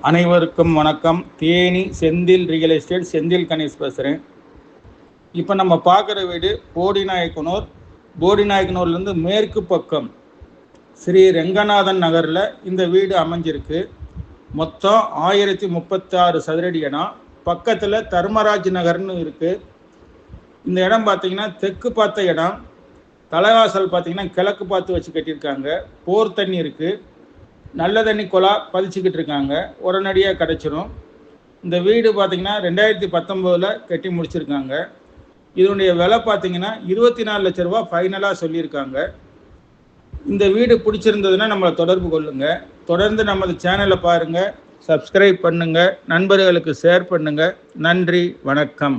அனைவருக்கும் வணக்கம். Theni Senthil real estate Senthil Ganesh பேசுகிறேன். இப்போ நம்ம பார்க்குற வீடு போடிநாயக்கனூர். போடிநாயக்கனூர்லேருந்து மேற்கு பக்கம் ஸ்ரீ ரெங்கநாதன் நகரில் இந்த வீடு அமைஞ்சிருக்கு. மொத்தம் 1036 சதுரடி இடம். பக்கத்தில் தர்மராஜ் நகர்னு இருக்குது. இந்த இடம் பார்த்திங்கன்னா தெற்கு பார்த்த இடம். தலைவாசல் பார்த்திங்கன்னா கிழக்கு பார்த்து வச்சு கட்டியிருக்காங்க. போர் தண்ணி இருக்குது. நல்ல தண்ணி குழா பதிச்சுக்கிட்டு இருக்காங்க. உடனடியாக கிடச்சிரும். இந்த வீடு பார்த்திங்கன்னா 2019 கட்டி முடிச்சிருக்காங்க. இதனுடைய விலை பார்த்திங்கன்னா 24 லட்ச ரூபா ஃபைனலாக சொல்லியிருக்காங்க. இந்த வீடு பிடிச்சிருந்ததுன்னா நம்மளை தொடர்பு கொள்ளுங்கள். தொடர்ந்து நமது சேனலை பாருங்கள், சப்ஸ்கிரைப் பண்ணுங்கள், நண்பர்களுக்கு ஷேர் பண்ணுங்கள். நன்றி, வணக்கம்.